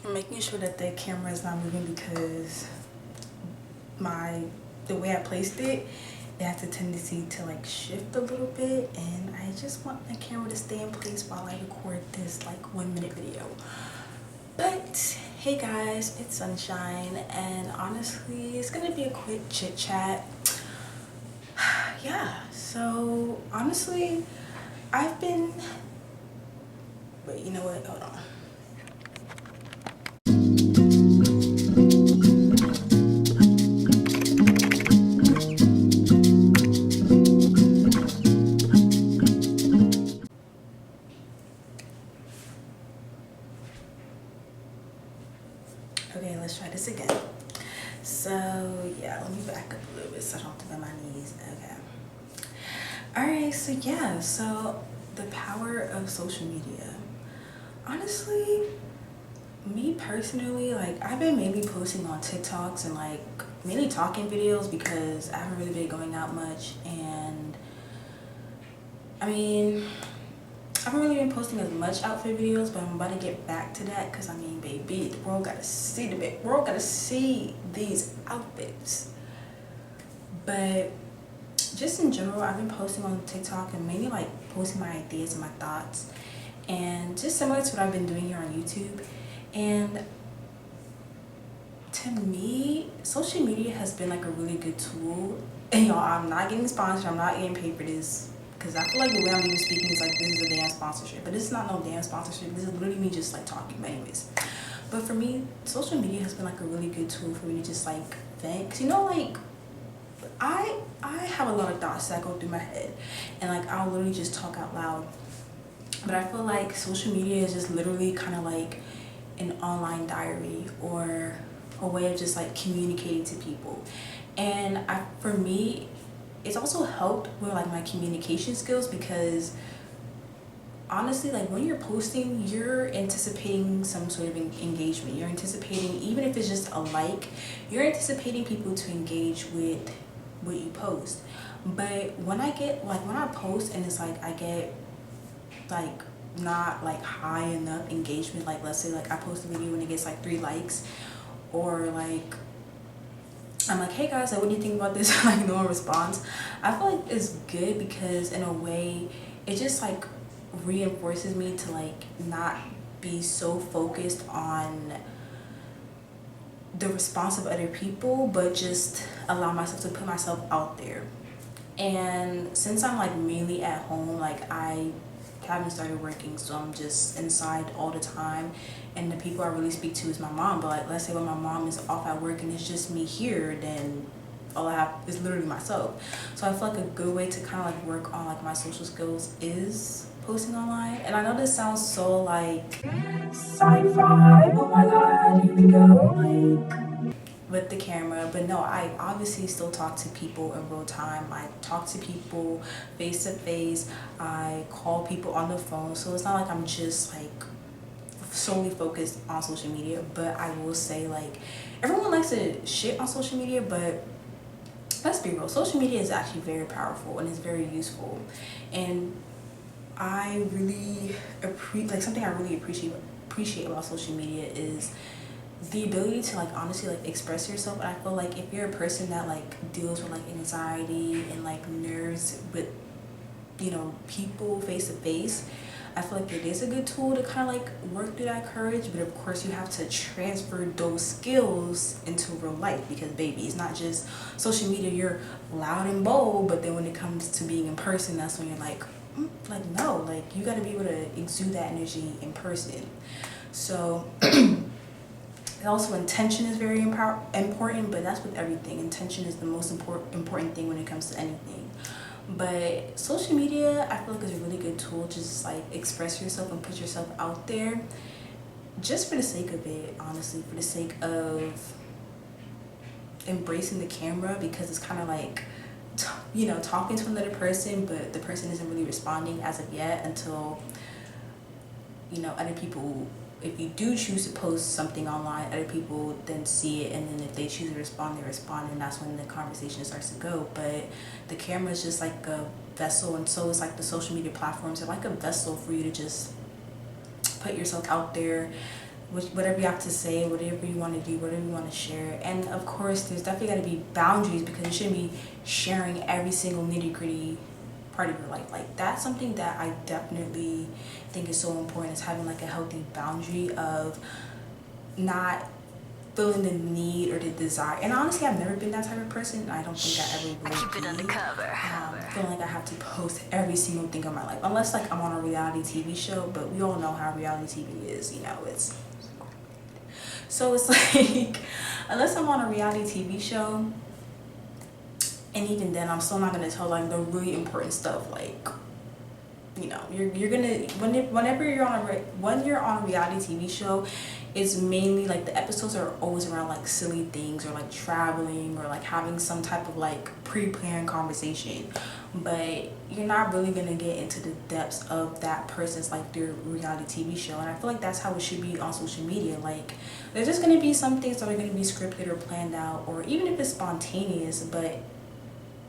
I'm making sure that the camera is not moving because the way I placed it, it has a tendency to like shift a little bit, and I just want my camera to stay in place while I record this like 1 minute video. But hey guys, it's Sunshine, and honestly it's gonna be a quick chit chat. Yeah, so honestly I've been, wait, you know what, hold on. Okay, let's try this again. So yeah, let me back up a little bit so I don't have to bend my knees. Okay. Alright, so yeah, so the power of social media. Honestly, me personally, like I've been mainly posting on TikToks and like mainly talking videos because I haven't really been going out much, and I mean I haven't really been posting as much outfit videos, but I'm about to get back to that because I mean, baby, the world gotta see these outfits. But just in general, I've been posting on TikTok and mainly like posting my ideas and my thoughts, and just similar to what I've been doing here on YouTube. And to me, social media has been like a really good tool. And y'all, I'm not getting sponsored, I'm not getting paid for this, because I feel like the way I'm even speaking is like this is a damn sponsorship, but this is not no damn sponsorship. This is literally me just like talking. But anyways, but for me, social media has been like a really good tool for me to just like vent. 'Cause you know, like I have a lot of thoughts that go through my head, and like I'll literally just talk out loud. But I feel like social media is just literally kind of like an online diary or a way of just like communicating to people. And for me, it's also helped with like my communication skills, because honestly, like when you're posting, you're anticipating some sort of engagement. You're anticipating, even if it's just a like, you're anticipating people to engage with what you post. But when I post and it's like I get like not like high enough engagement, like let's say like I post a video and it gets like 3 likes, or like I'm like, hey guys, like what do you think about this? Like no one responds. I feel like it's good because in a way it just like reinforces me to like not be so focused on the response of other people, but just allow myself to put myself out there. And since I'm like mainly at home, like I haven't started working, so I'm just inside all the time, and the people I really speak to is my mom. But like let's say when my mom is off at work and it's just me here, then all I have is literally myself. So I feel like a good way to kind of like work on like my social skills is posting online. And I know this sounds so like sci-fi, oh my god, here we go, like with the camera, but no, I obviously still talk to people in real time. I talk to people face to face. I call people on the phone, so it's not like I'm just like solely focused on social media. But I will say, like, everyone likes to shit on social media, but let's be real, social media is actually very powerful and it's very useful. And I really something I really appreciate about social media is the ability to like honestly like express yourself. And I feel like if you're a person that like deals with like anxiety and like nerves with, you know, people face to face, I feel like it is a good tool to kind of like work through that courage. But of course you have to transfer those skills into real life, because baby, it's not just social media, you're loud and bold, but then when it comes to being in person, that's when you're like no, like you got to be able to exude that energy in person. So also intention is very important, but that's with everything. Intention is the most important thing when it comes to anything. But social media, I feel like is a really good tool to just like express yourself and put yourself out there, just for the sake of it, honestly, for the sake of embracing the camera, because it's kind of like you know, talking to another person, but the person isn't really responding as of yet until, you know, other people, if you do choose to post something online, other people then see it, and then if they choose to respond, they respond, and that's when the conversation starts to go. But the camera is just like a vessel, and so is like the social media platforms are like a vessel for you to just put yourself out there, whatever you have to say, whatever you want to do, whatever you want to share. And of course, there's definitely got to be boundaries because you shouldn't be sharing every single nitty gritty part of your life. Like that's something that I definitely think is so important, is having like a healthy boundary of not feeling the need or the desire. And honestly, I've never been that type of person. I don't think I ever will I keep it be. undercover. Feeling like I have to post every single thing of my life, unless like I'm on a reality TV show. But we all know how reality TV is. You know, it's so it's like unless I'm on a reality TV show, and even then, I'm still not gonna tell like the really important stuff. Like, you know, you're gonna whenever you're on when you're on a reality TV show, it's mainly like the episodes are always around like silly things or like traveling or like having some type of like pre-planned conversation, but you're not really gonna get into the depths of that person's like their reality TV show. And I feel like that's how it should be on social media. Like, there's just gonna be some things that are gonna be scripted or planned out, or even if it's spontaneous, but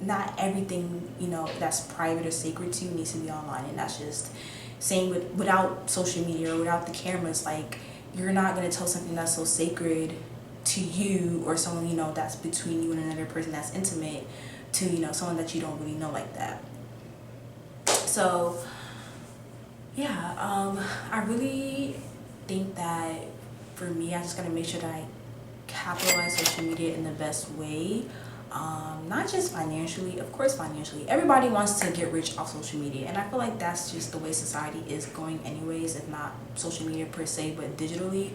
not everything, you know, that's private or sacred to you needs to be online. And that's just same without social media or without the cameras. Like, you're not going to tell something that's so sacred to you or someone, you know, that's between you and another person that's intimate to, you know, someone that you don't really know like that. So yeah, I really think that for me, I just got to make sure that I capitalize social media in the best way. Not just financially, of course financially. Everybody wants to get rich off social media, and I feel like that's just the way society is going anyways, if not social media per se, but digitally.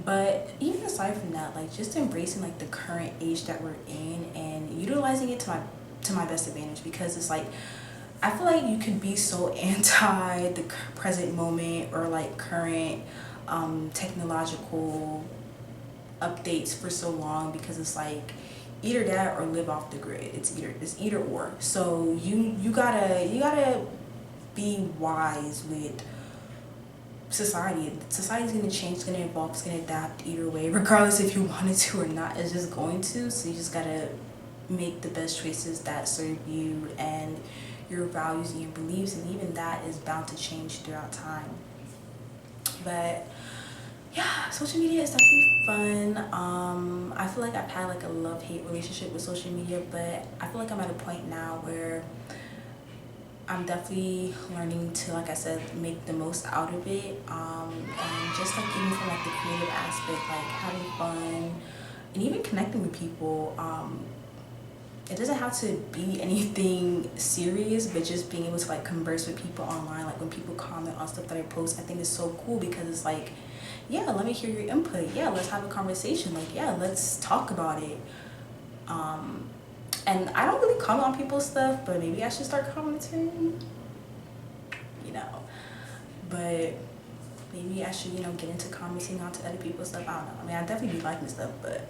But even aside from that, like just embracing like the current age that we're in and utilizing it to my best advantage, because it's like I feel like you could be so anti the present moment or like current technological updates for so long, because it's like either that or live off the grid. It's either or. So you gotta be wise with society. Society's gonna change, it's gonna evolve, it's gonna adapt either way, regardless if you wanted to or not. It's just going to. So you just gotta make the best choices that serve you and your values and your beliefs, and even that is bound to change throughout time. But yeah, social media is definitely fun. I feel like I've had like a love-hate relationship with social media, but I feel like I'm at a point now where I'm definitely learning to, like I said, make the most out of it. And just like even from like the creative aspect, like having fun and even connecting with people. It doesn't have to be anything serious, but just being able to like converse with people online. Like when people comment on stuff that I post, I think it's so cool, because it's like, yeah, let me hear your input. Yeah, let's have a conversation. Like, yeah, let's talk about it. And I don't really comment on people's stuff, but maybe I should start commenting, you know. But maybe I should, you know, get into commenting onto other people's stuff. I don't know. I mean, I definitely be liking stuff, but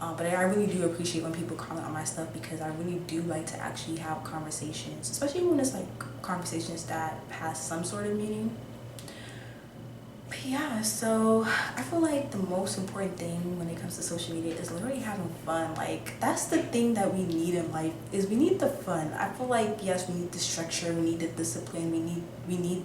I really do appreciate when people comment on my stuff, because I really do like to actually have conversations, especially when it's like conversations that has some sort of meaning. But yeah, so I feel like the most important thing when it comes to social media is literally having fun. Like, that's the thing that we need in life, is we need the fun. I feel like, yes, we need the structure, we need the discipline, we need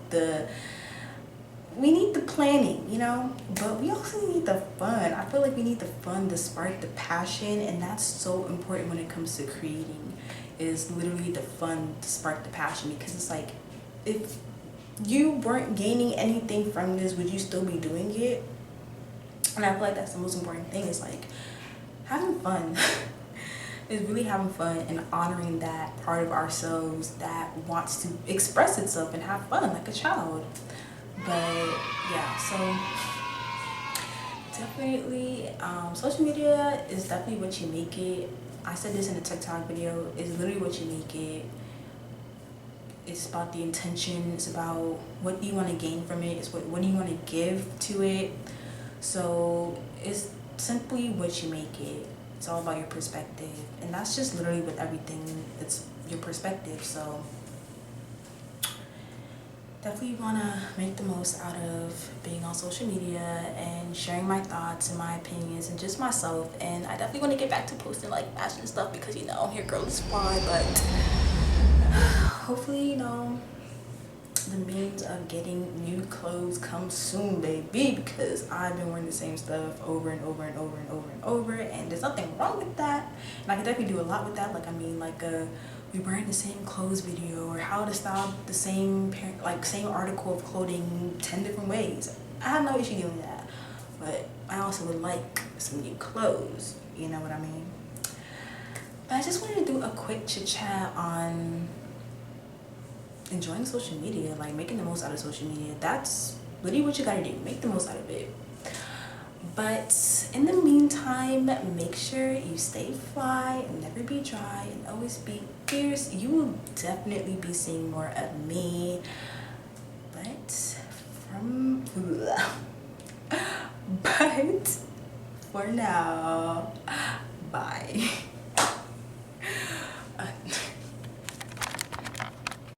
the planning, you know, but we also need the fun. I feel like we need the fun, the spark, the passion, and that's so important when it comes to creating, is literally the fun, the spark, the passion, because it's like, if you weren't gaining anything from this, would you still be doing it? And I feel like that's the most important thing, is like having fun. Is really having fun and honoring that part of ourselves that wants to express itself and have fun like a child. But yeah, so definitely social media is definitely what you make it. I said this in a TikTok video, it's literally what you make it. It's about the intention, it's about what you want to gain from it, it's what do you want to give to it. So it's simply what you make it. It's all about your perspective, and that's just literally with everything, it's your perspective. So definitely want to make the most out of being on social media and sharing my thoughts and my opinions and just myself. And I definitely want to get back to posting like fashion stuff, because, your girl is fly, but hopefully, the means of getting new clothes come soon, baby, because I've been wearing the same stuff over and over and over and over and over, and there's nothing wrong with that. And I can definitely do a lot with that. Like, I mean, like we wearing the same clothes video, or how to style the same same article of clothing 10 different ways. I have no issue doing that, but I also would like some new clothes, you know what I mean? But I just wanted to do a quick chit chat on enjoying social media, like making the most out of social media. That's literally what you gotta do, make the most out of it. But in the meantime, make sure you stay fly and never be dry and always be fierce. You will definitely be seeing more of me. But but for now, bye.